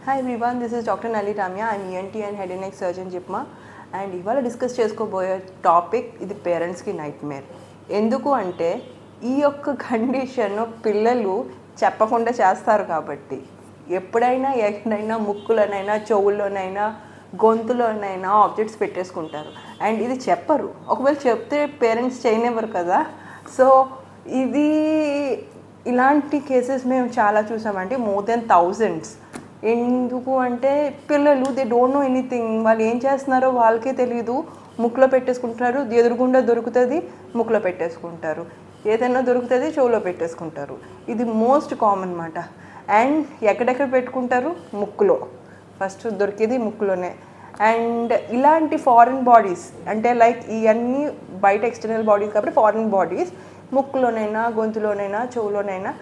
Hi everyone, this is Dr. Nali Ramya. I'm ENT and Head and Neck Surgeon JIPMA. And ఇవాళ discuss చేసుకోబోయే topic ఇది పేరెంట్స్కి nightmare. ఎందుకు అంటే ఈ యొక్క కండిషన్ పిల్లలు చెప్పకుండా చేస్తారు కాబట్టి ఎప్పుడైనా ఎక్కడైనా ముక్కులోనైనా చెవుల్లోనైనా గొంతులోనైనా ఆబ్జెక్ట్స్ పెట్టేసుకుంటారు. అండ్ ఇది చెప్పరు, ఒకవేళ చెప్తే పేరెంట్స్ చేయనివ్వరు కదా. సో ఇది ఇలాంటి కేసెస్ మేము చాలా చూసామంటే మోర్ దెన్ థౌజండ్స్. ఎందుకు అంటే పిల్లలు దే డోంట్ నో ఎనీథింగ్, వాళ్ళు ఏం చేస్తున్నారో వాళ్ళకే తెలియదు. ముక్కులో పెట్టేసుకుంటున్నారు, ఎదురుగుండా దొరుకుతుంది ముక్కులో పెట్టేసుకుంటారు, ఏదైనా దొరుకుతుంది చెవులో పెట్టేసుకుంటారు. ఇది మోస్ట్ కామన్ అన్నమాట. అండ్ ఎక్కడెక్కడ పెట్టుకుంటారు? ముక్కులో, ఫస్ట్ దొరికేది ముక్కులోనే. అండ్ ఇలాంటి ఫారిన్ బాడీస్ అంటే లైక్ ఇవన్నీ బయట ఎక్స్టర్నల్ బాడీస్ కాబట్టి ఫారిన్ బాడీస్ ముక్కులోనైనా గొంతులోనైనా చెవులోనైనా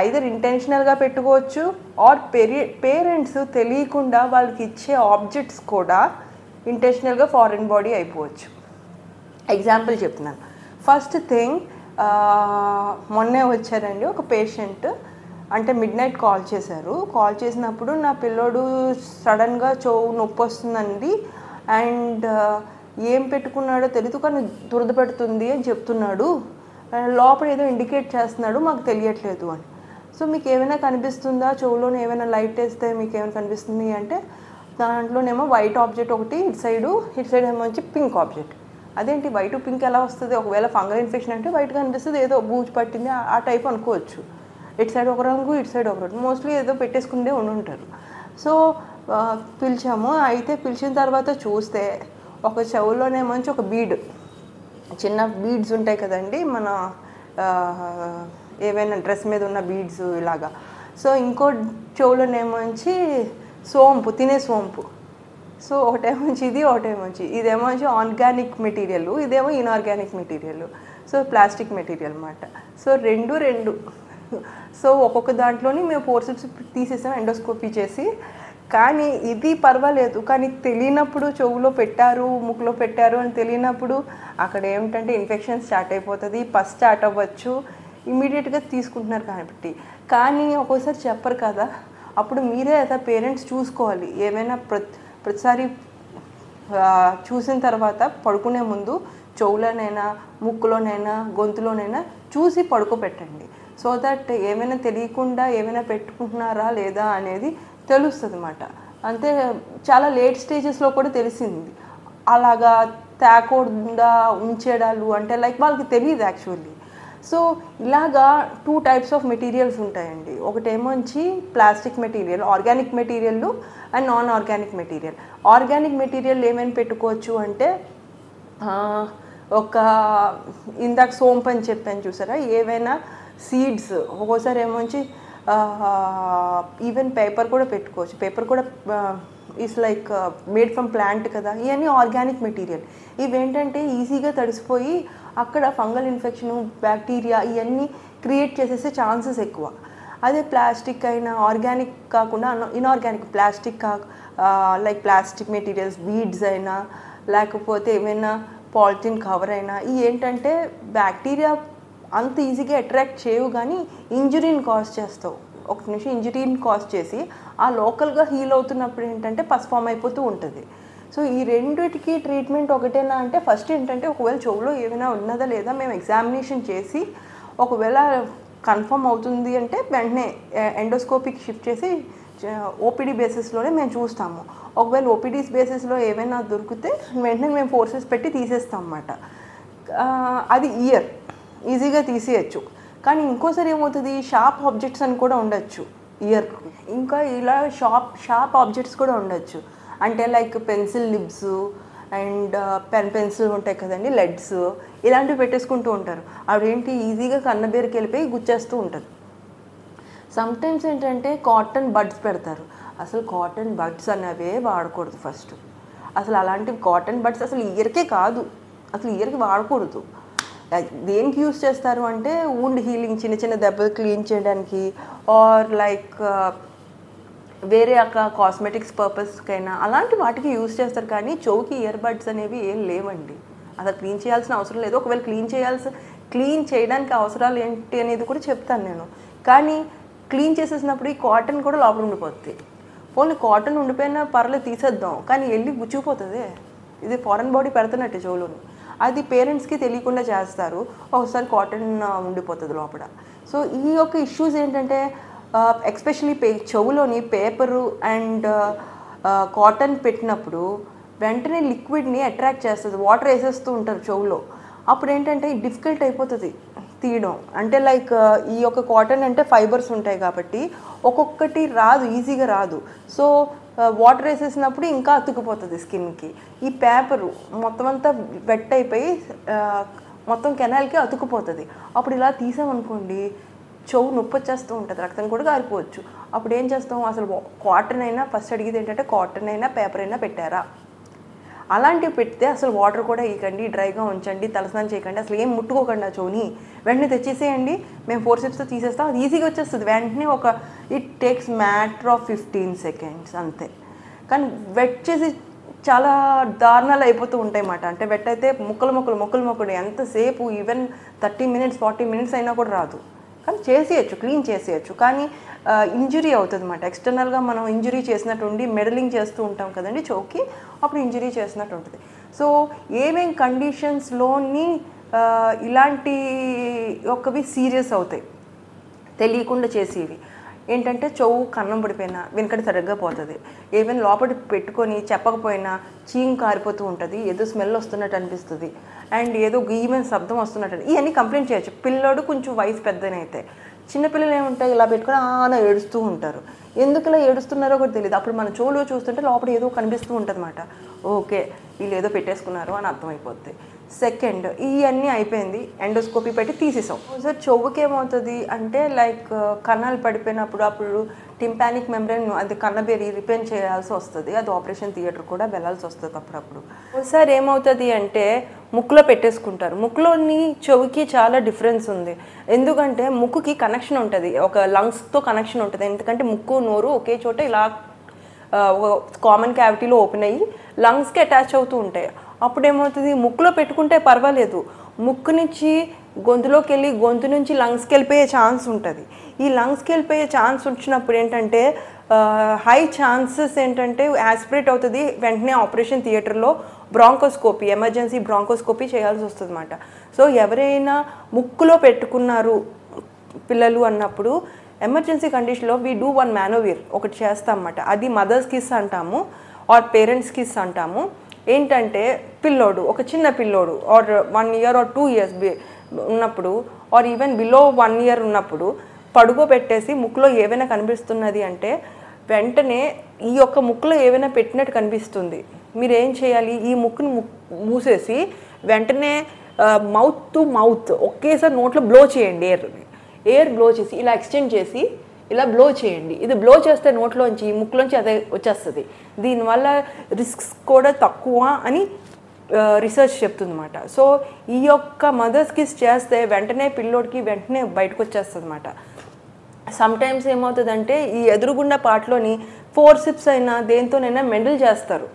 ఐదర్ ఇంటెన్షనల్గా పెట్టుకోవచ్చు ఆర్ పేరెంట్స్ తెలియకుండా వాళ్ళకి ఇచ్చే ఆబ్జెక్ట్స్ కూడా ఇంటెన్షనల్గా ఫారిన్ బాడీ అయిపోవచ్చు. ఎగ్జాంపుల్ చెప్తున్నాను. ఫస్ట్ థింగ్, మొన్నే వచ్చారండి ఒక పేషెంట్, అంటే మిడ్ నైట్ కాల్ చేశారు. కాల్ చేసినప్పుడు నా పిల్లోడు సడన్గా చెవు నొప్పి వస్తుందండి అండ్ ఏం పెట్టుకున్నాడో తెలీదు కానీ దురద పెడుతుంది అని చెప్తున్నాడు, లోపల ఏదో ఇండికేట్ చేస్తున్నాడు మాకు తెలియట్లేదు అని. సో మీకు ఏమైనా కనిపిస్తుందా, చెవులోనే ఏమైనా లైట్ వేస్తే మీకు ఏమైనా కనిపిస్తుంది అంటే దాంట్లోనేమో వైట్ ఆబ్జెక్ట్ ఒకటి, ఇటు సైడ్ ఏమో వచ్చి పింక్ ఆబ్జెక్ట్. అదేంటి వైట్ పింక్ ఎలా వస్తుంది? ఒకవేళ ఫంగల్ ఇన్ఫెక్షన్ అంటే వైట్గా అనిపిస్తుంది, ఏదో బూజు పట్టింది ఆ టైప్ అనుకోవచ్చు. ఇటు సైడ్ ఒక రంగు ఇటు సైడ్ ఒక రంగు, మోస్ట్లీ ఏదో పెట్టేసుకుంటే ఉండుంటారు. సో పిలిచాము. అయితే పిలిచిన తర్వాత చూస్తే ఒక చెవులోనేమోంచి ఒక బీడ్, చిన్న బీడ్స్ ఉంటాయి కదండి మన ఏవైనా డ్రెస్ మీద ఉన్న బీడ్స్ ఇలాగా. సో ఇంకో చెవులోనేమోంచి సోంపు, తినే సోంపు. సో ఒకటేమోంచి ఇది, ఒకటేమోంచి ఇదేమోంచి ఆర్గానిక్ మెటీరియల్, ఇదేమో inorganic material. So plastic material అన్నమాట. సో రెండు సో ఒక్కొక్క దాంట్లోని మేము ఫోర్సెప్స్ తీసేసాం ఎండోస్కోపీ చేసి. కానీ ఇది పర్వాలేదు, కానీ తెలియనప్పుడు చెవులో పెట్టారు ముక్కులో పెట్టారు అని తెలియనప్పుడు అక్కడ ఏమిటంటే ఇన్ఫెక్షన్ స్టార్ట్ అయిపోతుంది, పస్ స్టార్ట్ అవ్వచ్చు. ఇమీడియట్గా తీసుకుంటున్నారు కాబట్టి. కానీ ఒక్కోసారి చెప్పరు కదా, అప్పుడు మీరే అయితే పేరెంట్స్ చూసుకోవాలి. ఏమైనా ప్రతిసారి చూసిన తర్వాత పడుకునే ముందు చెవులోనైనా ముక్కులోనైనా గొంతులోనైనా చూసి పడుకోబెట్టండి. సో దట్ ఏమైనా తెలియకుండా ఏమైనా పెట్టుకుంటున్నారా లేదా అనేది తెలుస్తుంది అన్నమాట. అంతే, చాలా లేట్ స్టేజెస్లో కూడా తెలిసింది. అలాగా తేకుండా ఉంచేడాలు అంటే లైక్ వాళ్ళకి తెలియదు యాక్చువల్లీ. సో ఇలాగా 2 టైప్స్ ఆఫ్ మెటీరియల్స్ ఉంటాయండి. ఒకటేమోంచి plastic material, organic material and non organic material. Organic material ఏమైనా పెట్టుకోవచ్చు అంటే ఒక ఇందాక సోంపు అని చెప్పాను చూసారా, ఏవైనా సీడ్స్, ఒక్కోసారి ఏమోంచి ఈవెన్ పేపర్ కూడా పెట్టుకోవచ్చు. పేపర్ కూడా is like made from plant కదా. ఇవన్నీ ఆర్గానిక్ మెటీరియల్. ఇవేంటంటే ఈజీగా తడిసిపోయి అక్కడ ఫంగల్ ఇన్ఫెక్షను బ్యాక్టీరియా ఇవన్నీ క్రియేట్ చేసేసే ఛాన్సెస్ ఎక్కువ. అదే ప్లాస్టిక్ అయినా ఆర్గానిక్ కాకుండా inorganic plastic like plastic materials beads అయినా లేకపోతే ఏమైనా పాలిథిన్ కవర్ అయినా ఇవి ఏంటంటే బ్యాక్టీరియా అంత ఈజీగా అట్రాక్ట్ చేయవు కానీ ఇంజురీని కాజ్ చేస్తావు. ఒక నిమిషం ఇంజురీని కాజ్ చేసి ఆ లోకల్గా హీల్ అవుతున్నప్పుడు ఏంటంటే పస్ ఫామ్ అయిపోతూ ఉంటుంది. సో ఈ రెండిటికి ట్రీట్మెంట్ ఒకటేనా అంటే ఫస్ట్ ఏంటంటే ఒకవేళ చెవులో ఏమైనా ఉన్నదా లేదా మేము ఎగ్జామినేషన్ చేసి ఒకవేళ కన్ఫర్మ్ అవుతుంది అంటే వెంటనే ఎండోస్కోపిక్ షిఫ్ట్ చేసి ఓపీడీ బేసిస్లోనే మేము చూస్తాము. ఒకవేళ ఓపీడీ బేసిస్లో ఏమైనా దొరికితే వెంటనే మేము ఫోర్సెస్ పెట్టి తీసేస్తాం అన్నమాట. అది ఇయర్ ఈజీగా తీసేయచ్చు. కానీ ఇంకోసారి ఏమవుతుంది, షార్ప్ ఆబ్జెక్ట్స్ అని కూడా ఉండొచ్చు ఇయర్. ఇంకా ఇలా షార్ప్ ఆబ్జెక్ట్స్ కూడా ఉండొచ్చు. అంటే like pencil LIBS and pencil ఉంటాయి కదండి, లెడ్స్, ఇలాంటివి పెట్టేసుకుంటూ ఉంటారు. అవేంటి ఈజీగా కన్నబేరికి వెళ్ళిపోయి గుచ్చేస్తూ ఉంటుంది. సమ్టైమ్స్ ఏంటంటే కాటన్ బడ్స్ పెడతారు. అసలు కాటన్ బడ్స్ అనేవే వాడకూడదు ఫస్ట్. అసలు అలాంటి కాటన్ బడ్స్ అసలు ఇయర్కే కాదు, అసలు ఇయర్కి వాడకూడదు. దేనికి యూస్ చేస్తారు అంటే వూండ్ హీలింగ్, చిన్న చిన్న దెబ్బలు క్లీన్ చేయడానికి ఆర్ లైక్ వేరే కాస్మెటిక్స్ పర్పస్కైనా అలాంటి వాటికి యూస్ చేస్తారు. కానీ చెవుకి ఇయర్ బడ్స్ అనేవి ఏం లేవండి. అసలు క్లీన్ చేయాల్సిన అవసరం లేదు. ఒకవేళ క్లీన్ చేయడానికి అవసరాలు ఏంటి అనేది కూడా చెప్తాను నేను. కానీ క్లీన్ చేసేసినప్పుడు ఈ కాటన్ కూడా లోపల ఉండిపోతుంది. ఓన్లీ కాటన్ ఉండిపోయినా పర్లేదు తీసేద్దాం, కానీ వెళ్ళి గుచ్చుకుపోతుంది. ఇది ఫారెన్ బాడీ పెడుతున్నట్టే చెవులోని. అది పేరెంట్స్కి తెలియకుండా చేస్తారు, ఒకసారి కాటన్ ఉండిపోతుంది లోపల. సో ఈ యొక్క ఇష్యూస్ ఏంటంటే ఎస్పెషలీ చెవులోని పేపరు అండ్ కాటన్ పెట్టినప్పుడు వెంటనే లిక్విడ్ని అట్రాక్ట్ చేస్తుంది, వాటర్ వేసేస్తూ ఉంటారు చెవులో. అప్పుడు ఏంటంటే డిఫికల్ట్ అయిపోతుంది తీయడం. అంటే లైక్ ఈ యొక్క కాటన్ అంటే ఫైబర్స్ ఉంటాయి కాబట్టి ఒక్కొక్కటి రాదు, ఈజీగా రాదు. సో వాటర్ వేసేసినప్పుడు ఇంకా అతుక్కుపోతుంది స్కిన్కి. ఈ పేపరు మొత్తం అంతా వెట్ అయిపోయి మొత్తం కెనాల్కి అతుక్కుపోతుంది. అప్పుడు ఇలా తీసామనుకోండి చెవు నొప్పి వచ్చేస్తూ ఉంటుంది, రక్తం కూడా కారిపోవచ్చు. అప్పుడు ఏం చేస్తాం, అసలు కాటన్ అయినా ఫస్ట్ అడిగేది ఏంటంటే కాటన్ అయినా పేపర్ అయినా పెట్టారా. అలాంటివి పెడితే అసలు వాటర్ కూడా వేయకండి, డ్రైగా ఉంచండి, తలస్నానం చేయకండి, అసలు ఏం ముట్టుకోకండి ఆ చెవుని. వెంటనే తెచ్చేసేయండి, మేము ఫోర్సెప్స్తో తీసేస్తాం, అది ఈజీగా వచ్చేస్తుంది వెంటనే. It takes matter of 15 seconds అంతే. కానీ వెట్ చేసి చాలా దారుణాలు అయిపోతూ ఉంటాయి అన్నమాట. అంటే వెట్ అయితే మొక్కలు ఎంతసేపు, ఈవెన్ 30 minutes 40 minutes అయినా కూడా రాదు. కానీ చేసేయచ్చు, క్లీన్ చేసేయచ్చు. కానీ ఇంజురీ అవుతుంది అన్నమాట. ఎక్స్టర్నల్గా మనం ఇంజురీ చేసినట్టు ఉండి మెడలింగ్ చేస్తూ ఉంటాం కదండి చౌకి, అప్పుడు ఇంజురీ చేసినట్టు ఉంటుంది. సో ఏమేం కండిషన్స్లోని ఇలాంటి ఒక్కవి సీరియస్ అవుతాయి తెలియకుండా చేసేవి ఏంటంటే చెవు కన్నం పడిపోయినా వెనకటి సరిగ్గా పోతుంది, ఏమైనా లోపలి పెట్టుకొని చెప్పకపోయినా చీము కారిపోతూ ఉంటుంది, ఏదో స్మెల్ వస్తున్నట్టు అనిపిస్తుంది, అండ్ ఏదో ఈవెన్ శబ్దం వస్తున్నట్టు, ఇవన్నీ కంప్లైంట్ చేయొచ్చు. పిల్లోడు కొంచెం వయసు పెద్దనైతే. చిన్నపిల్లలు ఏముంటాయి, ఇలా పెట్టుకొని ఆన ఏడుస్తూ ఉంటారు. ఎందుకు ఇలా ఏడుస్తున్నారో కూడా తెలియదు. అప్పుడు మన చెవులో చూస్తుంటే లోపల ఏదో కనిపిస్తూ ఉంటుంది అన్నమాట. ఓకే వీళ్ళు ఏదో పెట్టేసుకున్నారు అని అర్థమైపోద్ది. సెకండ్ ఇవన్నీ అయిపోయింది, ఎండోస్కోపీ పెట్టి తీసేసాం. సార్ చెవుకి ఏమవుతుంది అంటే లైక్ కన్నాలు పడిపోయినప్పుడు అప్పుడు టింపానిక్ మెంబ్రెయిన్ అది కన్నబేరి రిపేర్ చేయాల్సి వస్తుంది, అది ఆపరేషన్ థియేటర్ కూడా వెళ్ళాల్సి వస్తుంది అప్పుడప్పుడు. సార్ ఏమవుతుంది అంటే ముక్కులో పెట్టేసుకుంటారు. ముక్కులోని చెవుకి చాలా డిఫరెన్స్ ఉంది. ఎందుకంటే ముక్కుకి కనెక్షన్ ఉంటుంది, ఒక లంగ్స్తో కనెక్షన్ ఉంటుంది. ఎందుకంటే ముక్కు నోరు ఒకే చోట ఇలా కామన్ క్యావిటీలో ఓపెన్ అయ్యి లంగ్స్కి అటాచ్ అవుతూ ఉంటాయి. అప్పుడు ఏమవుతుంది, ముక్కులో పెట్టుకుంటే పర్వాలేదు, ముక్కు నుంచి గొంతులోకి వెళ్ళి గొంతు నుంచి లంగ్స్కి వెళ్ళిపోయే ఛాన్స్ ఉంటుంది. ఈ లంగ్స్కి వెళ్ళిపోయే ఛాన్స్ వచ్చినప్పుడు ఏంటంటే హై ఛాన్సెస్ ఏంటంటే యాస్పిరేట్ అవుతుంది, వెంటనే ఆపరేషన్ థియేటర్లో బ్రాంకోస్కోపీ, ఎమర్జెన్సీ బ్రాంకోస్కోపీ చేయాల్సి వస్తుంది అన్నమాట. సో ఎవరైనా ముక్కులో పెట్టుకున్నారు పిల్లలు అన్నప్పుడు ఎమర్జెన్సీ కండిషన్లో వీ డూ వన్ మ్యానోవీర్ ఒకటి చేస్తాం అన్నమాట. అది మదర్స్ కిస్ అంటాము ఆర్ పేరెంట్స్ కిస్ అంటాము. ఏంటంటే పిల్లోడు, ఒక చిన్న పిల్లోడు ఆర్ 1 year or 2 years ఉన్నప్పుడు ఆర్ ఈవెన్ బిలో 1 year ఉన్నప్పుడు పడుకోబెట్టేసి ముక్కులో ఏవైనా కనిపిస్తున్నది అంటే వెంటనే ఈ యొక్క ముక్కులో ఏవైనా పెట్టినట్టు కనిపిస్తుంది, మీరు ఏం చేయాలి, ఈ ముక్కుని మూసేసి వెంటనే మౌత్ టు మౌత్ ఒకేసారి నోట్లో బ్లో చేయండి. ఎయిర్ బ్లో చేసి ఇలా ఎక్స్టెండ్ చేసి ఇలా బ్లో చేయండి. ఇది బ్లో చేస్తే నోట్లోంచి ముక్కులోంచి అదే వచ్చేస్తుంది. దీనివల్ల రిస్క్స్ కూడా తక్కువ అని రీసెర్చ్ చెప్తుందన్నమాట. సో ఈ యొక్క మదర్స్ కిస్ చేస్తే వెంటనే పిల్లోడికి వెంటనే బయటకు వచ్చేస్తుంది అన్నమాట. సమ్టైమ్స్ ఏమవుతుందంటే ఈ ఎదురుగుండా పాటలోని ఫోర్సిప్స్ అయినా దేంతోనైనా మెండల్ చేస్తారు.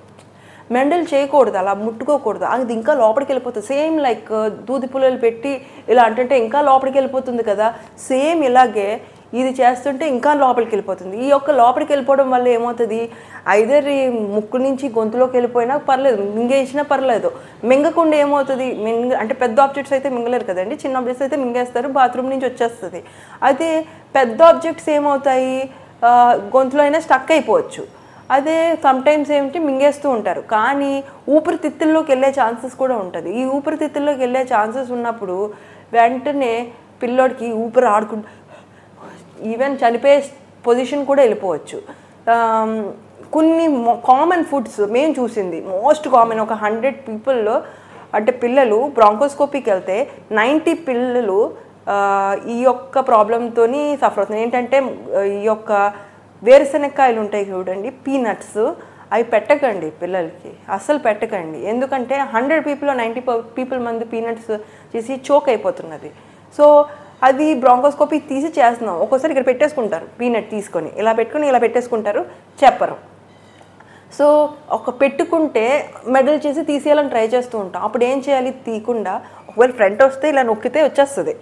మెండల్ చేయకూడదు, అలా ముట్టుకోకూడదు, అది ఇంకా లోపలికి వెళ్ళిపోతుంది. సేమ్ లైక్ దూది పుల్లలు పెట్టి ఇలా అంటే ఇంకా లోపలికి వెళ్ళిపోతుంది కదా, సేమ్ ఇలాగే ఇది చేస్తుంటే ఇంకా లోపలికి వెళ్ళిపోతుంది. ఈ యొక్క లోపలికి వెళ్ళిపోవడం వల్ల ఏమవుతుంది, ఐదర్ ఈ ముక్కు నుంచి గొంతులోకి వెళ్ళిపోయినా పర్లేదు, మింగేసినా పర్లేదు. మింగకుండా ఏమవుతుంది, అంటే పెద్ద ఆబ్జెక్ట్స్ అయితే మింగలేరు కదండి, చిన్న ఆబ్జెక్ట్స్ అయితే మింగేస్తారు, బాత్రూమ్ నుంచి వచ్చేస్తుంది. అదే పెద్ద ఆబ్జెక్ట్స్ ఏమవుతాయి, గొంతులో అయినా స్టక్ అయిపోవచ్చు. అదే సమ్టైమ్స్ ఏమిటి మింగేస్తూ ఉంటారు, కానీ ఊపిరితిత్తుల్లోకి వెళ్ళే ఛాన్సెస్ కూడా ఉంటుంది. ఈ ఊపిరితిత్తుల్లోకి వెళ్ళే ఛాన్సెస్ ఉన్నప్పుడు వెంటనే పిల్లోడికి ఊపిరి ఆడుకుంటూ ఈవెన్ చనిపోయే పొజిషన్ కూడా వెళ్ళిపోవచ్చు. కొన్ని కామన్ ఫుడ్స్ మేము చూసింది మోస్ట్ కామన్, ఒక 100 పీపుల్లో అంటే పిల్లలు బ్రాంకోస్కోపీకి వెళ్తే 90 పిల్లలు ఈ యొక్క ప్రాబ్లంతో సఫర్ అవుతుంది. ఏంటంటే ఈ యొక్క వేరుశనక్కాయలు ఉంటాయి చూడండి, పీనట్స్, అవి పెట్టకండి పిల్లలకి, అస్సలు పెట్టకండి. ఎందుకంటే 100 పీపుల్లో 90 పీపుల్ మంది పీనట్స్ చేసి చోక్ అయిపోతున్నది. సో అది బ్రాంకోస్కోపీ తీసి చేస్తున్నాం. ఒక్కోసారి ఇక్కడ పెట్టేసుకుంటారు, పీనట్ తీసుకొని ఇలా పెట్టుకొని ఇలా పెట్టేసుకుంటారు, చెప్పరు. సో ఒక పెట్టుకుంటే మెడల్ చేసి తీసేయాలని ట్రై చేస్తూ ఉంటాం. అప్పుడు ఏం చేయాలి, తీయకుండా ఒకవేళ ఫ్రంట్ వస్తే ఇలా నొక్కితే వచ్చేస్తుంది,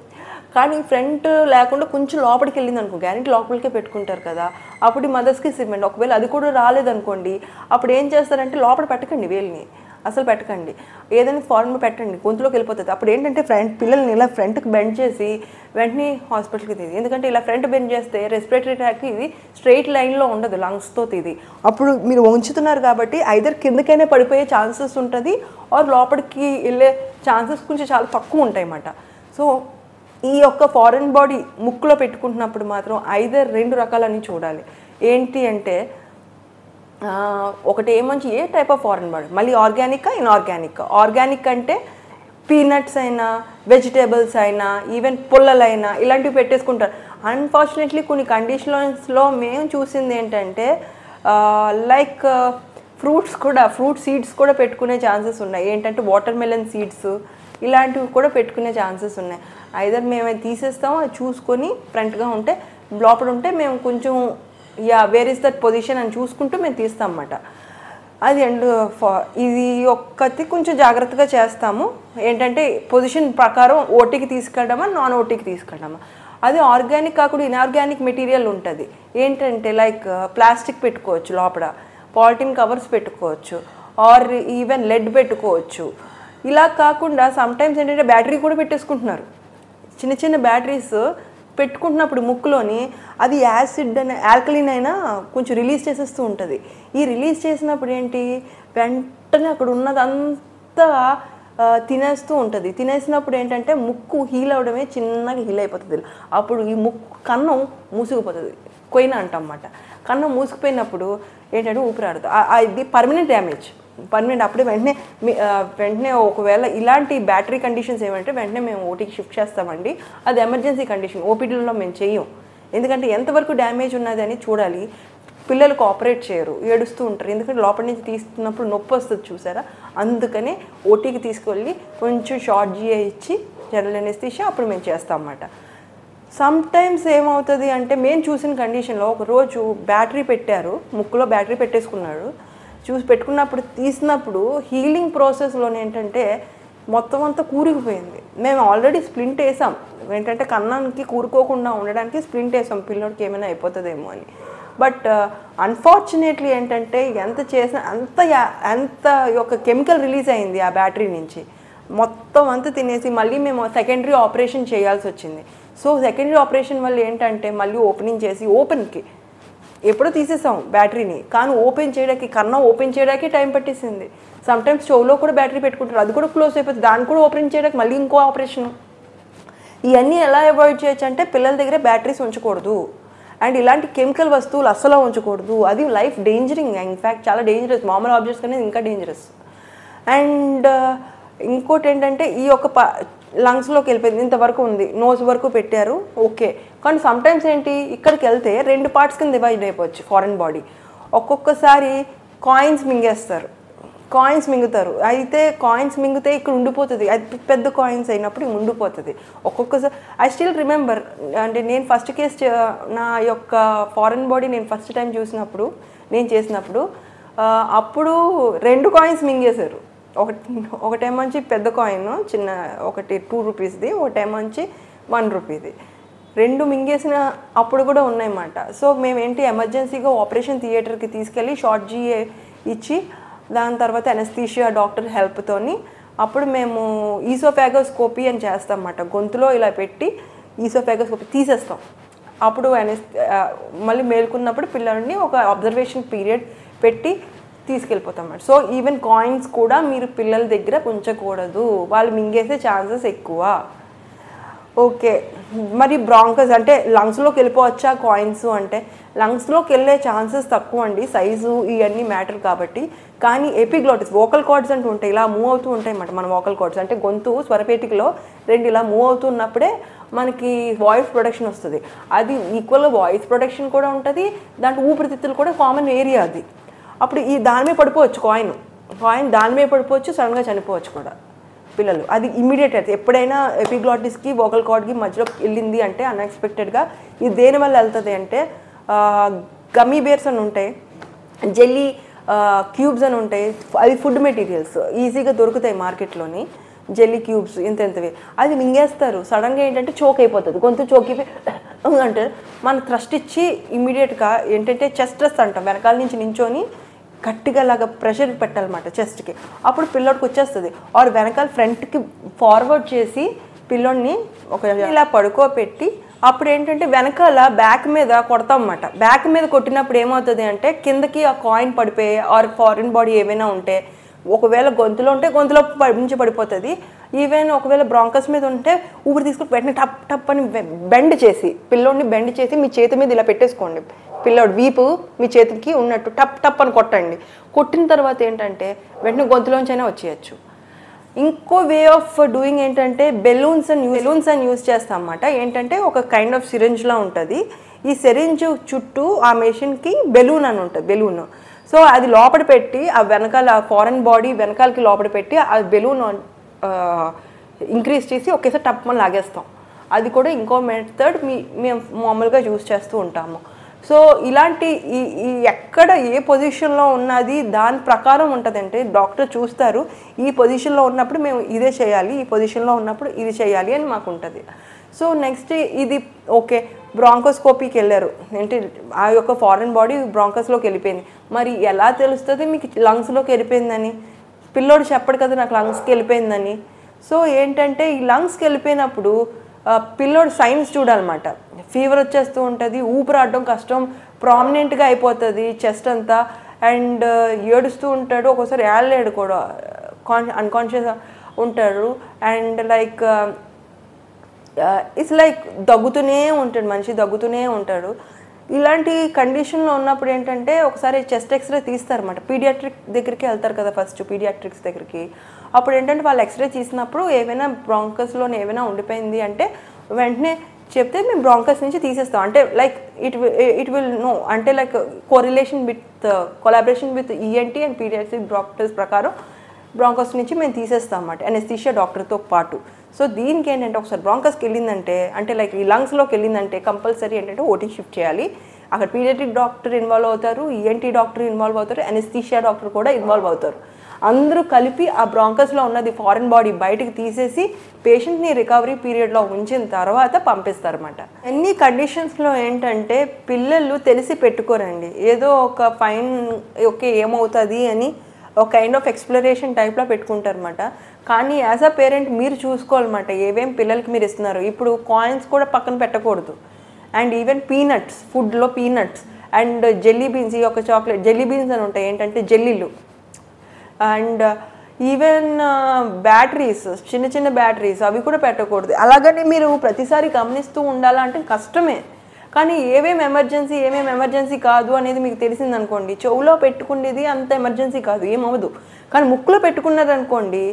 కానీ ఫ్రంట్ లేకుండా కొంచెం లోపలికి వెళ్ళింది అనుకో, గ్యారెంటీ లోపలికే పెట్టుకుంటారు కదా, అప్పుడు మదర్స్కి ఇవ్వండి. ఒకవేళ అది కూడా రాలేదనుకోండి, అప్పుడు ఏం చేస్తారంటే లోపల పెట్టకండి వేలుని, అసలు పెట్టకండి. ఏదైనా ఫార్మ్ పెట్టండి, గొంతులోకి వెళ్ళిపోతుంది. అప్పుడు ఏంటంటే పిల్లల్ని ఇలా ఫ్రంట్కి బెండ్ చేసి వెంటనే హాస్పిటల్కి తీది. ఎందుకంటే ఇలా ఫ్రంట్ బెండ్ చేస్తే రెస్పిరేటరీ ట్రాక్ ఇది స్ట్రైట్ లైన్లో ఉండదు, లంగ్స్తో తీది. అప్పుడు మీరు ఉంచుతున్నారు కాబట్టి ఐదర్ కిందకైనా పడిపోయే ఛాన్సెస్ ఉంటుంది, ఆర్ లోపలికి వెళ్ళే ఛాన్సెస్ కొంచెం చాలా తక్కువ ఉంటాయి అన్నమాట. సో ఈ యొక్క ఫారెన్ బాడీ ముక్కులో పెట్టుకుంటున్నప్పుడు మాత్రం ఐదర్ 2 రకాలని చూడాలి. ఏంటి అంటే ఒకటి ఏమంచి ఏ టైప్ ఆఫ్ ఫారెన్ బాడీ, మళ్ళీ ఆర్గానికా ఇన్ఆర్గానిక్. ఆర్గానిక్ అంటే పీనట్స్ అయినా, వెజిటేబుల్స్ అయినా, ఈవెన్ పుల్లలైనా ఇలాంటివి పెట్టేసుకుంటారు. అన్ఫార్చునేట్లీ కొన్ని కండిషన్స్లో మేము చూసింది ఏంటంటే లైక్ ఫ్రూట్ సీడ్స్ కూడా పెట్టుకునే ఛాన్సెస్ ఉన్నాయి. ఏంటంటే వాటర్ మెలన్ సీడ్స్ ఇలాంటివి కూడా పెట్టుకునే ఛాన్సెస్ ఉన్నాయి. ఐదర్ మేము అది తీసేస్తాము, అది చూసుకొని ఫ్రంట్గా ఉంటే లోపల ఉంటే మేము కొంచెం వేర్ ఇస్ దట్ పొజిషన్ అని చూసుకుంటూ మేము తీస్తాం అన్నమాట. అది అండ్ ఇది ఒక్కటి కొంచెం జాగ్రత్తగా చేస్తాము. ఏంటంటే పొజిషన్ ప్రకారం ఓటీకి తీసుకెళ్ళడమా, నాన్ ఓటీకి తీసుకెళ్ళడమా. అది ఆర్గానిక్ కాకుండా ఇన్ఆర్గానిక్ మెటీరియల్ ఉంటుంది. ఏంటంటే లైక్ ప్లాస్టిక్ పెట్టుకోవచ్చు, లోపల పాలిథిన్ కవర్స్ పెట్టుకోవచ్చు, ఆర్ ఈవెన్ లెడ్ పెట్టుకోవచ్చు. ఇలా కాకుండా సమ్టైమ్స్ ఏంటంటే బ్యాటరీ కూడా పెట్టేసుకుంటున్నారు. చిన్న చిన్న బ్యాటరీస్ పెట్టుకుంటున్నప్పుడు ముక్కులోని అది యాసిడ్ అని ఆల్కలీన్ అయినా కొంచెం రిలీజ్ చేసేస్తూ ఉంటుంది. ఈ రిలీజ్ చేసినప్పుడు ఏంటి వెంటనే అక్కడ ఉన్నదంతా తినేస్తూ ఉంటుంది. తినేసినప్పుడు ఏంటంటే ముక్కు హీల్ అవడమే చిన్నగా హీల్ అయిపోతుంది. అప్పుడు ఈ ముక్కు కన్నం మూసుకుపోతుంది, కొయిన అంటాం అన్నమాట. కన్నం మూసుకుపోయినప్పుడు ఏంటంటే ఊపిరాడదు. ఇది పర్మనెంట్ డ్యామేజ్, పర్మనెంట్. అప్పుడే వెంటనే ఒకవేళ ఇలాంటి బ్యాటరీ కండిషన్స్ ఏమంటే వెంటనే మేము ఓటీకి షిఫ్ట్ చేస్తామండి. అది ఎమర్జెన్సీ కండిషన్, ఓపీడీలో మేము చెయ్యం. ఎందుకంటే ఎంతవరకు డ్యామేజ్ ఉన్నది అని చూడాలి. పిల్లలు కోఆపరేట్ చేయరు, ఏడుస్తూ ఉంటారు. ఎందుకంటే లోపల నుంచి తీస్తున్నప్పుడు నొప్పి వస్తుంది చూసారా, అందుకనే ఓటీకి తీసుకెళ్ళి కొంచెం షార్ట్ జిఐ ఇచ్చి జనరల్ అనెస్థీషియా అప్పుడు మేము చేస్తాం అన్నమాట. సమ్టైమ్స్ ఏమవుతుంది అంటే మేము చూసిన కండిషన్లో ఒకరోజు బ్యాటరీ పెట్టారు, ముక్కులో బ్యాటరీ పెట్టేసుకున్నాడు. పెట్టుకున్నప్పుడు తీసినప్పుడు హీలింగ్ ప్రాసెస్లోనే ఏంటంటే మొత్తం అంతా కూరుకుపోయింది. మేము ఆల్రెడీ స్ప్లింట్ వేసాం, ఏంటంటే కన్నానికి కూరుకోకుండా ఉండడానికి స్ప్లింట్ వేసాం, పిల్లోడికి ఏమైనా అయిపోతుందేమో అని. బట్ అన్ఫార్చునేట్లీ ఏంటంటే ఎంత చేసిన అంత యొక్క కెమికల్ రిలీజ్ అయింది ఆ బ్యాటరీ నుంచి, మొత్తం అంతా తినేసి మళ్ళీ మేము సెకండరీ ఆపరేషన్ చేయాల్సి వచ్చింది. సో సెకండరీ ఆపరేషన్ వల్ల ఏంటంటే మళ్ళీ ఓపెనింగ్ చేసి ఓపెన్కి ఎప్పుడో తీసేసాం బ్యాటరీని, కానీ ఓపెన్ చేయడానికి కన్నా ఓపెన్ చేయడానికి టైం పట్టేసింది. సమ్టైమ్స్ చెవులో కూడా బ్యాటరీ పెట్టుకుంటారు, అది కూడా క్లోజ్ అయిపోతుంది, దాన్ని కూడా ఓపెన్ చేయడానికి మళ్ళీ ఇంకో ఆపరేషన్. ఇవన్నీ ఎలా అవాయిడ్ చేయొచ్చు అంటే పిల్లల దగ్గర బ్యాటరీస్ ఉంచకూడదు, అండ్ ఇలాంటి కెమికల్ వస్తువులు అస్సలు ఉంచకూడదు. అది లైఫ్ డేంజరింగ్, ఇన్ఫ్యాక్ట్ చాలా డేంజరస్, మామూలు ఆబ్జెక్ట్స్ కన్నా ఇంకా డేంజరస్. అండ్ ఇంకోటి ఏంటంటే ఈ యొక్క లంగ్స్లోకి వెళ్ళిపోయింది, ఇంతవరకు ఉంది, నోస్ వరకు పెట్టారు, ఓకే. కానీ సమ్టైమ్స్ ఏంటి ఇక్కడికి వెళ్తే 2 పార్ట్స్ కింద డివైడ్ అయిపోవచ్చు ఫారెన్ బాడీ. ఒక్కొక్కసారి కాయిన్స్ మింగుతారు, అయితే కాయిన్స్ మింగితే ఇక్కడ ఉండిపోతుంది, అది పెద్ద కాయిన్స్ అయినప్పుడు ఉండిపోతుంది. ఒక్కొక్కసారి ఐ స్టిల్ రిమెంబర్, అంటే నేను ఫస్ట్ కేసు నా యొక్క ఫారెన్ బాడీ నేను ఫస్ట్ టైం చూసినప్పుడు నేను చేసినప్పుడు అప్పుడు 2 కాయిన్స్ మింగేశారు. ఒకటేమొచ్చి పెద్ద కాయిన్ చిన్న, ఒకటి 2 రూపీస్ది, ఒకటేమొచ్చి 1 రూపీది, 2 మింగేసిన అప్పుడు కూడా ఉన్నాయన్నమాట. సో మేమేంటి ఎమర్జెన్సీగా ఆపరేషన్ థియేటర్కి తీసుకెళ్ళి షార్ట్ జిఏ ఇచ్చి దాని తర్వాత అనెస్థీషియా డాక్టర్ హెల్ప్తోని అప్పుడు మేము ఈసోఫాగోస్కోపీ అని చేస్తాం అన్నమాట. గొంతులో ఇలా పెట్టి ఈసోఫాగోస్కోపీ తీసేస్తాం. అప్పుడు మళ్ళీ మేల్కొన్నప్పుడు పిల్లల్ని ఒక అబ్జర్వేషన్ పీరియడ్ పెట్టి తీసుకెళ్ళిపోతాం అన్నమాట. సో ఈవెన్ కాయిన్స్ కూడా మీరు పిల్లల దగ్గర ఉంచకూడదు, వాళ్ళు మింగేసే ఛాన్సెస్ ఎక్కువ. ఓకే, మరి బ్రాంకస్ అంటే లంగ్స్లోకి వెళ్ళిపోవచ్చా కాయిన్స్ అంటే? లంగ్స్లోకి వెళ్ళే ఛాన్సెస్ తక్కువ అండి, సైజు ఇవన్నీ మ్యాటర్ కాబట్టి. కానీ ఎపిగ్లాటిస్, వోకల్ కార్డ్స్ అంటూ ఉంటాయి, ఇలా మూవ్ అవుతూ ఉంటాయి అన్నమాట. మన వోకల్ కార్డ్స్ అంటే గొంతు స్వరపేటికలో 2 ఇలా మూవ్ అవుతున్నప్పుడే మనకి వాయిస్ ప్రొడక్షన్ వస్తుంది. అది ఈక్వల్గా వాయిస్ ప్రొడక్షన్ కూడా ఉంటుంది, దాంట్లో ఊపిరితిత్తులు కూడా కామన్ ఏరియా అది. అప్పుడు దాని మీద పడిపోవచ్చు, కాయిన్ దాని మీద పడిపోవచ్చు, సడన్గా చనిపోవచ్చు కూడా పిల్లలు. అది ఇమ్మీడియట్ అయితే ఎప్పుడైనా ఎపిగ్లాటిస్కి వోకల్ కార్డ్కి మధ్యలో వెళ్ళింది అంటే అన్ఎక్స్పెక్టెడ్గా ఇది దేనివల్ల వెళ్తుంది అంటే గమ్మీ బేర్స్ అని ఉంటాయి, జెల్లీ క్యూబ్స్ అని ఉంటాయి, అవి ఫుడ్ మెటీరియల్స్ ఈజీగా దొరుకుతాయి మార్కెట్లోని. జెల్లీ క్యూబ్స్ ఇంతవి అది మింగేస్తారు. సడన్గా ఏంటంటే చోక్ అయిపోతుంది, గొంతు చోక్ అయిపోయి అంటే మన థ్రస్ట్ ఇచ్చి ఇమీడియట్గా ఏంటంటే చెస్ట్ థ్రస్ట్ అంటాం, వెనకాల నుంచి నించొని గట్టిగా లాగా ప్రెషర్ పెట్టాలన్నమాట చెస్ట్కి. అప్పుడు పిల్లోడికి వచ్చేస్తుంది. ఆర్ వెనకాల ఫ్రంట్కి ఫార్వర్డ్ చేసి పిల్లోడిని ఒక ఇలా పడుకోబెట్టి అప్పుడు ఏంటంటే వెనకాల బ్యాక్ మీద కొడతాం అన్నమాట. బ్యాక్ మీద కొట్టినప్పుడు ఏమవుతుంది అంటే కిందకి ఆ కాయిన్ పడిపోయి ఆర్ ఫారిన్ బాడీ ఏమైనా ఉంటే ఒకవేళ గొంతులో ఉంటే గొంతులో నుంచి పడిపోతుంది. ఈవెన్ ఒకవేళ బ్రాంకస్ మీద ఉంటే ఊపిరి తీసుకుని వెంటనే టప్ టప్ అని బెండ్ చేసి పిల్లోడిని బెండ్ చేసి మీ చేతి మీద ఇలా పెట్టేసుకోండి. పిల్లోడు వీపు మీ చేతికి ఉన్నట్టు టప్ టప్ అని కొట్టండి. కొట్టిన తర్వాత ఏంటంటే వెంటనే గొంతులోంచైనా వచ్చేయచ్చు. ఇంకో వే ఆఫ్ డూయింగ్ ఏంటంటే బెలూన్స్ అని యూజ్ చేస్తాం అన్నమాట. ఏంటంటే ఒక కైండ్ ఆఫ్ సిరింజ్లా ఉంటుంది. ఈ సిరింజ్ చుట్టూ ఆ మెషిన్కి బెలూన్ అని ఉంటుంది, బెలూన్. సో అది లోపల పెట్టి ఆ వెనకాల ఫారెన్ బాడీ వెనకాలకి లోపల పెట్టి ఆ బెలూన్ ఇంక్రీజ్ చేసి ఒకేసారి టప్మని లాగేస్తాం. అది కూడా ఇంకో మెథడ్ మేము మామూలుగా యూజ్ చేస్తూ ఉంటాము. సో ఇలాంటి ఈ ఎక్కడ ఏ పొజిషన్లో ఉన్నది దాని ప్రకారం ఉంటుందంటే డాక్టర్ చూస్తారు. ఈ పొజిషన్లో ఉన్నప్పుడు మేము ఇదే చేయాలి, ఈ పొజిషన్లో ఉన్నప్పుడు ఇది చేయాలి అని మాకు ఉంటుంది. సో నెక్స్ట్ ఇది ఓకే బ్రాంకోస్కోపీకి వెళ్ళారు అంటే ఆ యొక్క ఫారెన్ బాడీ బ్రాంకస్లోకి వెళ్ళిపోయింది. మరి ఎలా తెలుస్తుంది మీకు లంగ్స్లోకి వెళ్ళిపోయిందని? పిల్లోడు చెప్పడు కదా నాకు లంగ్స్కి వెళ్ళిపోయిందని. సో ఏంటంటే ఈ లంగ్స్కి వెళ్ళిపోయినప్పుడు పిల్లోడు సైన్స్ చూడాలన్నమాట. ఫీవర్ వచ్చేస్తూ ఉంటుంది, ఊపిరాడడం కష్టం, ప్రామినెంట్గా అయిపోతుంది చెస్ట్ అంతా, అండ్ ఏడుస్తూ ఉంటాడు, ఒక్కోసారి ఏడలేడు కూడా, అన్కాన్షియస్ ఉంటాడు. అండ్ లైక్ ఇట్స్ లైక్ దగ్గుతూనే ఉంటాడు, మనిషి దగ్గుతూనే ఉంటాడు. ఇలాంటి కండిషన్లో ఉన్నప్పుడు ఏంటంటే ఒకసారి చెస్ట్ ఎక్స్రే తీస్తారన్నమాట. పీడియాట్రిక్ దగ్గరికి వెళ్తారు కదా ఫస్ట్, పీడియాట్రిక్స్ దగ్గరికి. అప్పుడు ఏంటంటే వాళ్ళు ఎక్స్రే తీసినప్పుడు ఏమైనా బ్రాంకస్లో ఏమైనా ఉండిపోయింది అంటే వెంటనే చెప్తే మేము బ్రాంకస్ నుంచి తీసేస్తాం. అంటే లైక్ ఇట్ విల్ నో అంటే like collaboration with ENT and paediatric doctors ప్రకారం బ్రాంకస్ నుంచి మేము తీసేస్తాం అన్నమాట, అనెస్థీషియా డాక్టర్తో పాటు. సో దీనికి ఏంటంటే ఒకసారి బ్రాంకస్కి వెళ్ళిందంటే అంటే లైక్ ఈ లంగ్స్లోకి వెళ్ళిందంటే కంపల్సరీ ఏంటంటే ఓటీ షిఫ్ట్ చేయాలి. అక్కడ పీడియాట్రిక్ డాక్టర్ ఇన్వాల్వ్ అవుతారు, ఈఎన్టీ డాక్టర్ ఇన్వాల్వ్ అవుతారు, అనెస్థీషియా డాక్టర్ కూడా ఇన్వాల్వ్ అవుతారు. అందరూ కలిపి ఆ బ్రాంకస్లో ఉన్నది ఫారెన్ బాడీ బయటకు తీసేసి పేషెంట్ని రికవరీ పీరియడ్లో ఉంచిన తర్వాత పంపిస్తారన్నమాట. అన్ని కండిషన్స్లో ఏంటంటే పిల్లలు తెలిసి పెట్టుకోరండి, ఏదో ఒక ఫైన్ ఓకే ఏమవుతుంది అని ఒక కైండ్ ఆఫ్ ఎక్స్ప్లోరేషన్ టైప్లో పెట్టుకుంటారన్నమాట. కానీ యాజ్ అ పేరెంట్ మీరు చూసుకోవాలన్నమాట ఏమేమి పిల్లలకి మీరు ఇస్తున్నారు. ఇప్పుడు కాయిన్స్ కూడా పక్కన పెట్టకూడదు. అండ్ ఈవెన్ పీనట్స్, ఫుడ్లో పీనట్స్ అండ్ జెల్లీ బీన్స్, ఈ యొక్క చాక్లెట్ జెల్లీ బీన్స్ అని ఉంటాయి ఏంటంటే జెల్లీలు. అండ్ ఈవెన్ బ్యాటరీస్, చిన్న చిన్న బ్యాటరీస్ అవి కూడా పెట్టకూడదు. అలాగని మీరు ప్రతిసారి గమనిస్తూ ఉండాలంటే కష్టమే. కానీ ఏమేమి ఎమర్జెన్సీ కాదు అనేది మీకు తెలిసిందనుకోండి, చెవులో పెట్టుకునేది అంత ఎమర్జెన్సీ కాదు, ఏమవదు. కానీ ముక్కులో పెట్టుకున్నారనుకోండి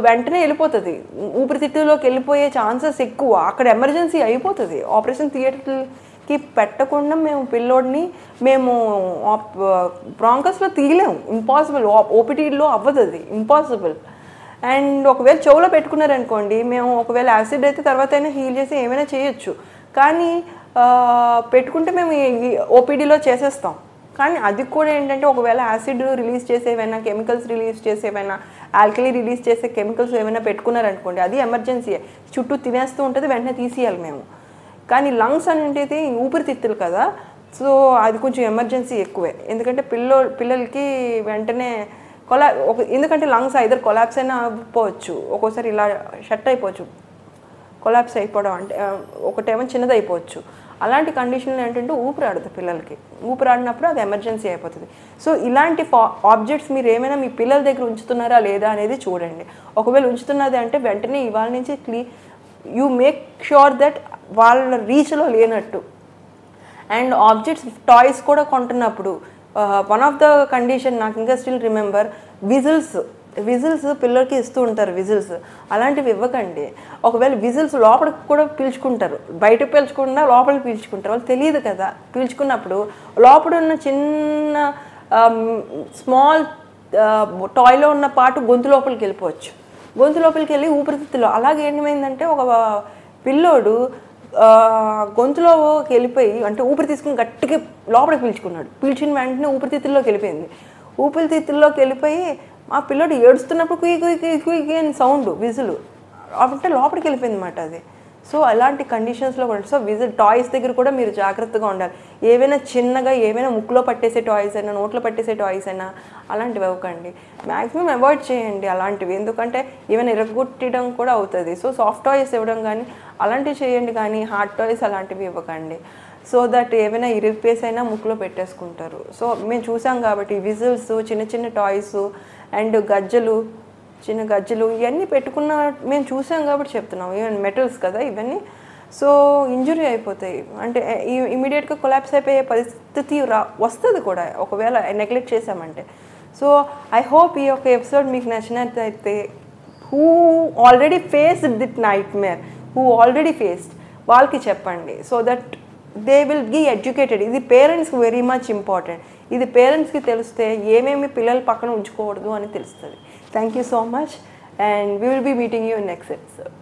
వెంటనే వెళ్ళిపోతుంది, ఊపిరితిత్తులోకి వెళ్ళిపోయే ఛాన్సెస్ ఎక్కువ, అక్కడ ఎమర్జెన్సీ అయిపోతుంది. ఆపరేషన్ థియేటర్కి పెట్టకుండా మేము పిల్లోడిని మేము బ్రాంకస్లో తీయలేము, ఇంపాసిబుల్. ఓపీటీలో అవ్వదు, అది ఇంపాసిబుల్. అండ్ ఒకవేళ చెవులో పెట్టుకున్నారనుకోండి మేము ఒకవేళ యాసిడ్ అయితే తర్వాత అయినా హీల్ చేసి ఏమైనా చేయొచ్చు. కానీ పెట్టుకుంటే మేము ఓపీడీలో చేసేస్తాం. కానీ అది కూడా ఏంటంటే ఒకవేళ యాసిడ్ రిలీజ్ చేసేవైనా, కెమికల్స్ రిలీజ్ చేసేవైనా, ఆల్కలీ రిలీజ్ చేసే కెమికల్స్ ఏమైనా పెట్టుకున్నారనుకోండి అది ఎమర్జెన్సీ, చుట్టూ తినేస్తూ ఉంటుంది, వెంటనే తీసేయాలి మేము. కానీ లంగ్స్ అనేది ఊపిరితిత్తులు కదా, సో అది కొంచెం ఎమర్జెన్సీ ఎక్కువే. ఎందుకంటే పిల్లలకి వెంటనే ఎందుకంటే లంగ్స్ ఐదర్ కొలాప్స్ అయినా అయిపోవచ్చు, ఒక్కోసారి ఇలా షట్ అయిపోవచ్చు, కొలాప్స్ అయిపోవడం అంటే ఒకటేమో చిన్నది అయిపోవచ్చు. అలాంటి కండిషన్లో ఏంటంటే ఊపిరాడదు పిల్లలకి, ఊపిరాడినప్పుడు అది ఎమర్జెన్సీ అయిపోతుంది. సో ఇలాంటి ఆబ్జెక్ట్స్ మీరు ఏమైనా మీ పిల్లల దగ్గర ఉంచుతున్నారా లేదా అనేది చూడండి. ఒకవేళ ఉంచుతున్నది అంటే వెంటనే ఇవాళ నుంచి యూ మేక్ ష్యూర్ దట్ వాళ్ళ రీచ్లో లేనట్టు. అండ్ ఆబ్జెక్ట్స్ టాయ్స్ కూడా కొంటున్నప్పుడు వన్ ఆఫ్ ద కండిషన్ నాకు ఇంకా స్టిల్ రిమెంబర్, విజిల్స్ పిల్లలకి ఇస్తూ ఉంటారు. విజిల్స్ అలాంటివి ఇవ్వకండి. ఒకవేళ విజిల్స్ లోపలికి కూడా పీల్చుకుంటారు, బయట పీల్చకుండా లోపలికి పీల్చుకుంటారు, వాళ్ళు తెలియదు కదా. పీల్చుకున్నప్పుడు లోపల ఉన్న చిన్న స్మాల్ టాయ్లో ఉన్న పాటు గొంతు లోపలికి వెళ్ళిపోవచ్చు, గొంతు లోపలికి వెళ్ళి ఊపిరితిత్తులో. అలాగే ఏమైందంటే ఒక పిల్లోడు గొంతులోకి వెళ్ళిపోయి అంటే ఊపిరి తీసుకుని గట్టిగా లోపలికి పీల్చుకున్నాడు, పీల్చిన వెంటనే ఊపిరితిత్తుల్లోకి వెళ్ళిపోయింది. ఊపిరితిత్తుల్లోకి వెళ్ళిపోయి మా పిల్లోడు ఏడుస్తున్నప్పుడు కుయ్ కుయ్ కుయ్ కుయ్ అని సౌండ్ విజులు అంటే లోపలికి వెళ్ళిపోయింది అనమాట అది. సో అలాంటి కండిషన్స్లో కూడా సో టాయ్స్ దగ్గర కూడా మీరు జాగ్రత్తగా ఉండాలి. ఏవైనా చిన్నగా ఏవైనా ముక్కులో పట్టేసే టాయ్స్ అయినా నోట్లో పట్టేసే టాయ్స్ అయినా అలాంటివి ఇవ్వకండి. మ్యాక్సిమం అవాయిడ్ చేయండి అలాంటివి, ఎందుకంటే ఏమైనా ఇరగొట్టడం కూడా అవుతుంది. సో సాఫ్ట్ టాయ్స్ ఇవ్వడం కానీ అలాంటివి చేయండి, కానీ హార్డ్ టాయ్స్ అలాంటివి ఇవ్వకండి. సో దట్ ఏమైనా ఇరిగిపేసి అయినా ముక్కులో పెట్టేసుకుంటారు. సో మేము చూసాం కాబట్టి విజిల్స్, చిన్న చిన్న టాయ్స్ అండ్ గజ్జలు, చిన్న గజ్జలు ఇవన్నీ పెట్టుకున్న మేము చూసాం కాబట్టి చెప్తున్నాం. ఈవెన్ మెటల్స్ కదా ఇవన్నీ. సో ఇంజురీ అయిపోతాయి, అంటే ఇమీడియట్గా కొలాప్స్ అయిపోయే పరిస్థితి వస్తుంది కూడా ఒకవేళ నెగ్లెక్ట్ చేసామంటే. సో ఐ హోప్ ఈ యొక్క ఎపిసోడ్ మీకు నచ్చినట్లయితే, who already faced that nightmare, వాళ్ళకి చెప్పండి. So that they will be educated. ఇది పేరెంట్స్కి వెరీ మచ్ ఇంపార్టెంట్. ఇది పేరెంట్స్కి తెలిస్తే ఏమేమి పిల్లల పక్కన ఉంచుకోకూడదు అని తెలుస్తుంది. Thank you so much, and we will be meeting you in next episode.